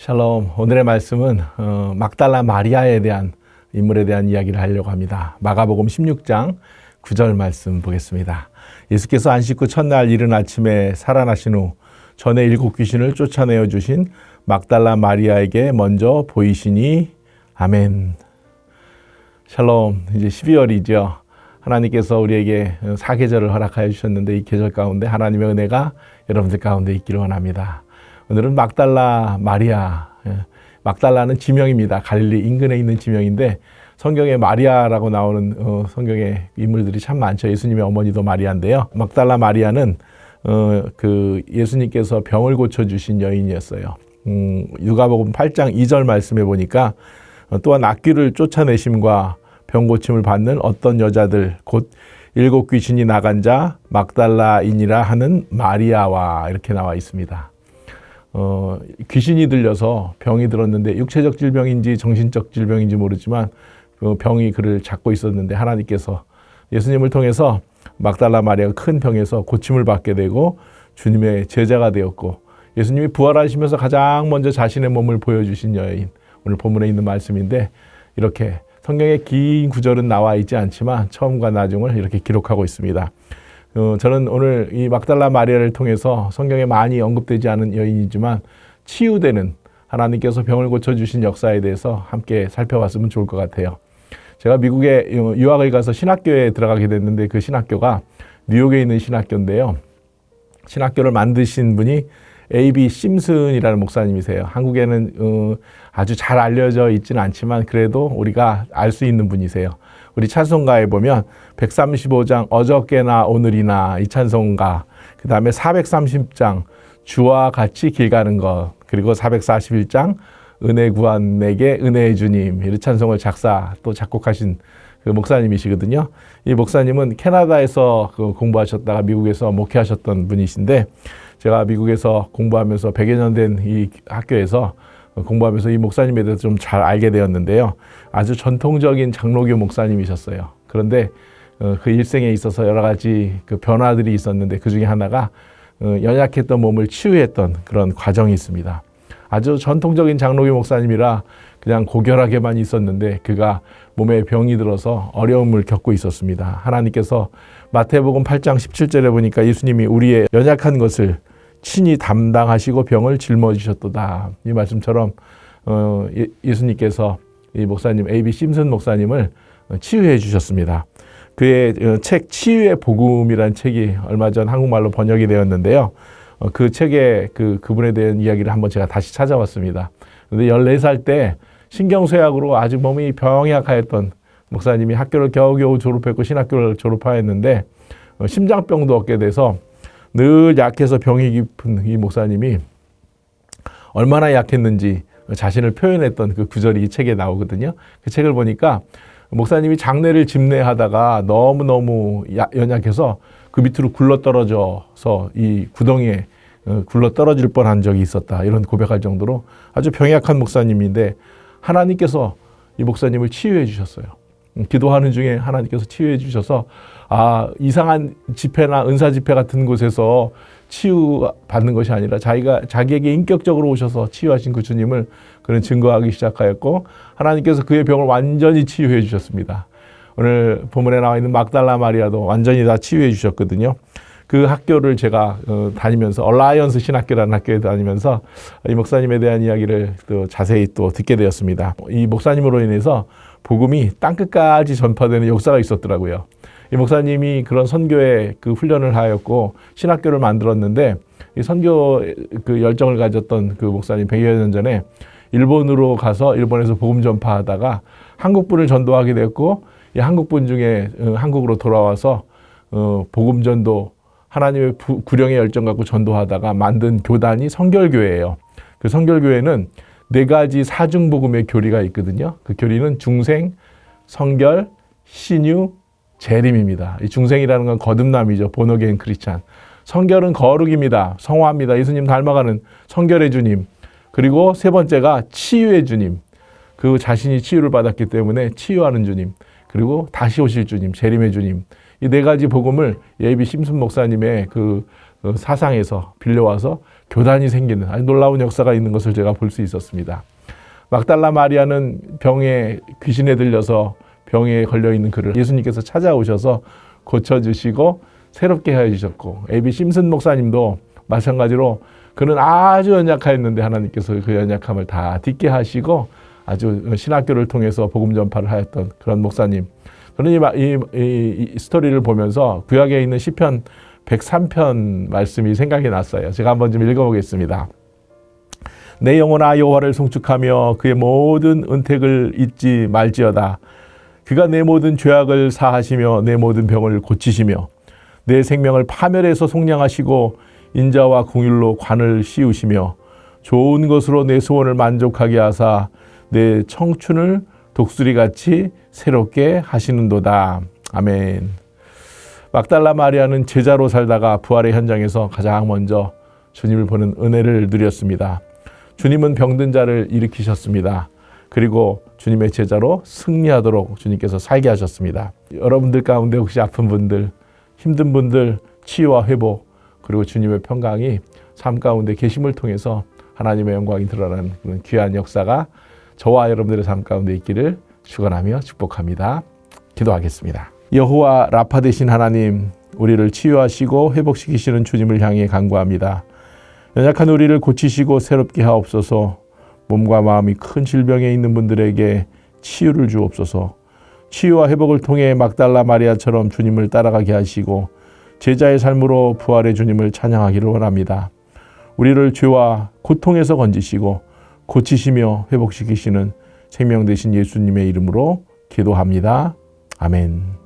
샬롬. 오늘의 말씀은 막달라 마리아에 대한 인물에 대한 이야기를 하려고 합니다. 마가복음 16장 9절 말씀 보겠습니다. 예수께서 안 씻고 첫날 이른 아침에 살아나신 후 전에 7 귀신을 쫓아내어 주신 막달라 마리아에게 먼저 보이시니 아멘. 샬롬. 이제 12월이죠. 하나님께서 우리에게 사계절을 허락하여 주셨는데 이 계절 가운데 하나님의 은혜가 여러분들 가운데 있기를 원합니다. 오늘은 막달라 마리아. 막달라는 지명입니다. 갈릴리 인근에 있는 지명인데 성경에 마리아라고 나오는 성경의 인물들이 참 많죠. 예수님의 어머니도 마리아인데요. 막달라 마리아는 예수님께서 병을 고쳐주신 여인이었어요. 누가복음 8장 2절 말씀에 보니까 또한 악귀를 쫓아내심과 병 고침을 받는 어떤 여자들 곧 7 귀신이 나간 자 막달라인이라 하는 마리아와 이렇게 나와 있습니다. 귀신이 들려서 병이 들었는데 육체적 질병인지 정신적 질병인지 모르지만 그 병이 그를 잡고 있었는데 하나님께서 예수님을 통해서 막달라 마리아가 큰 병에서 고침을 받게 되고 주님의 제자가 되었고 예수님이 부활하시면서 가장 먼저 자신의 몸을 보여주신 여인, 오늘 본문에 있는 말씀인데 이렇게 성경에 긴 구절은 나와 있지 않지만 처음과 나중을 이렇게 기록하고 있습니다. 저는 오늘 이 막달라 마리아를 통해서 성경에 많이 언급되지 않은 여인이지만 치유되는 하나님께서 병을 고쳐주신 역사에 대해서 함께 살펴봤으면 좋을 것 같아요. 제가 미국에 유학을 가서 신학교에 들어가게 됐는데 그 신학교가 뉴욕에 있는 신학교인데요. 신학교를 만드신 분이 A.B. 심슨이라는 목사님이세요. 한국에는 아주 잘 알려져 있지는 않지만 그래도 우리가 알 수 있는 분이세요. 우리 찬송가에 보면 135장 어저께나 오늘이나 이 찬송가, 그 다음에 430장 주와 같이 길 가는 것, 그리고 441장 은혜 구한 내게 은혜의 주님, 이 찬송을 작사 또 작곡하신 그 목사님이시거든요. 이 목사님은 캐나다에서 공부하셨다가 미국에서 목회하셨던 분이신데 제가 미국에서 공부하면서 100여 년 된 이 학교에서 공부하면서 이 목사님에 대해서 좀 잘 알게 되었는데요. 아주 전통적인 장로교 목사님이셨어요. 그런데 그 일생에 있어서 여러 가지 그 변화들이 있었는데 그 중에 하나가 연약했던 몸을 치유했던 그런 과정이 있습니다. 아주 전통적인 장로교 목사님이라 그냥 고결하게만 있었는데 그가 몸에 병이 들어서 어려움을 겪고 있었습니다. 하나님께서 마태복음 8장 17절에 보니까 예수님이 우리의 연약한 것을 친히 담당하시고 병을 짊어지셨도다. 이 말씀처럼 예수님께서 이 목사님 A.B. 심슨 목사님을 치유해 주셨습니다. 그의 책 치유의 복음이라는 책이 얼마 전 한국말로 번역이 되었는데요. 그 책에 그분에 대한 이야기를 한번 제가 다시 찾아봤습니다. 그런데 14살 때 신경쇠약으로 아주 몸이 병약하였던 목사님이 학교를 겨우겨우 졸업했고 신학교를 졸업하였는데 심장병도 얻게 돼서 늘 약해서 병이 깊은 이 목사님이 얼마나 약했는지 자신을 표현했던 그 구절이 이 책에 나오거든요. 그 책을 보니까 목사님이 장례를 집례하다가 너무너무 연약해서 그 밑으로 굴러떨어져서 이 구덩이에 굴러떨어질 뻔한 적이 있었다. 이런 고백할 정도로 아주 병약한 목사님인데 하나님께서 이 목사님을 치유해 주셨어요. 기도하는 중에 하나님께서 치유해 주셔서 이상한 집회나 은사 집회 같은 곳에서 치유받는 것이 아니라 자기에게 인격적으로 오셔서 치유하신 그 주님을 그는 증거하기 시작하였고 하나님께서 그의 병을 완전히 치유해 주셨습니다. 오늘 본문에 나와 있는 막달라 마리아도 완전히 다 치유해 주셨거든요. 그 학교를 제가 다니면서 얼라이언스 신학교라는 학교에 다니면서 이 목사님에 대한 이야기를 또 자세히 또 듣게 되었습니다. 이 목사님으로 인해서 복음이 땅끝까지 전파되는 역사가 있었더라고요. 이 목사님이 그런 선교에 그 훈련을 하였고 신학교를 만들었는데 이 선교 그 열정을 가졌던 그 목사님 100여 년 전에 일본으로 가서 일본에서 복음 전파하다가 한국분을 전도하게 됐고 이 한국분 중에 한국으로 돌아와서 복음 전도 하나님의 구령의 열정 갖고 전도하다가 만든 교단이 성결교회예요. 그 성결교회는 4가지 사중복음의 교리가 있거든요. 그 교리는 중생, 성결, 신유, 재림입니다. 이 중생이라는 건 거듭남이죠. 본어게인 크리스찬. 성결은 거룩입니다. 성화입니다. 예수님 닮아가는 성결의 주님. 그리고 3번째가 치유의 주님. 그 자신이 치유를 받았기 때문에 치유하는 주님. 그리고 다시 오실 주님, 재림의 주님. 이 4가지 복음을 A.B. 심슨 목사님의 그 사상에서 빌려와서 교단이 생기는 아주 놀라운 역사가 있는 것을 제가 볼 수 있었습니다. 막달라 마리아는 병에 귀신에 들려서 병에 걸려있는 그를 예수님께서 찾아오셔서 고쳐주시고 새롭게 해주셨고, 에비 심슨 목사님도 마찬가지로 그는 아주 연약하였는데 하나님께서 그 연약함을 다 딛게 하시고 아주 신학교를 통해서 복음 전파를 하였던 그런 목사님. 저는 이 스토리를 보면서 구약에 있는 시편 103편 말씀이 생각이 났어요. 제가 한번 좀 읽어보겠습니다. 내 영혼아 여호와를 송축하며 그의 모든 은택을 잊지 말지어다. 그가 내 모든 죄악을 사하시며 내 모든 병을 고치시며 내 생명을 파멸해서 속량하시고 인자와 긍휼로 관을 씌우시며 좋은 것으로 내 소원을 만족하게 하사 내 청춘을 독수리같이 새롭게 하시는도다. 아멘. 막달라 마리아는 제자로 살다가 부활의 현장에서 가장 먼저 주님을 보는 은혜를 누렸습니다. 주님은 병든 자를 일으키셨습니다. 그리고 주님의 제자로 승리하도록 주님께서 살게 하셨습니다. 여러분들 가운데 혹시 아픈 분들, 힘든 분들 치유와 회복, 그리고 주님의 평강이 삶 가운데 계심을 통해서 하나님의 영광이 드러나는 그런 귀한 역사가 저와 여러분들의 삶 가운데 있기를 축원하며 축복합니다. 기도하겠습니다. 여호와 라파 되신 하나님, 우리를 치유하시고 회복시키시는 주님을 향해 간구합니다. 연약한 우리를 고치시고 새롭게 하옵소서. 몸과 마음이 큰 질병에 있는 분들에게 치유를 주옵소서. 치유와 회복을 통해 막달라 마리아처럼 주님을 따라가게 하시고 제자의 삶으로 부활의 주님을 찬양하기를 원합니다. 우리를 죄와 고통에서 건지시고 고치시며 회복시키시는 생명 되신 예수님의 이름으로 기도합니다. 아멘.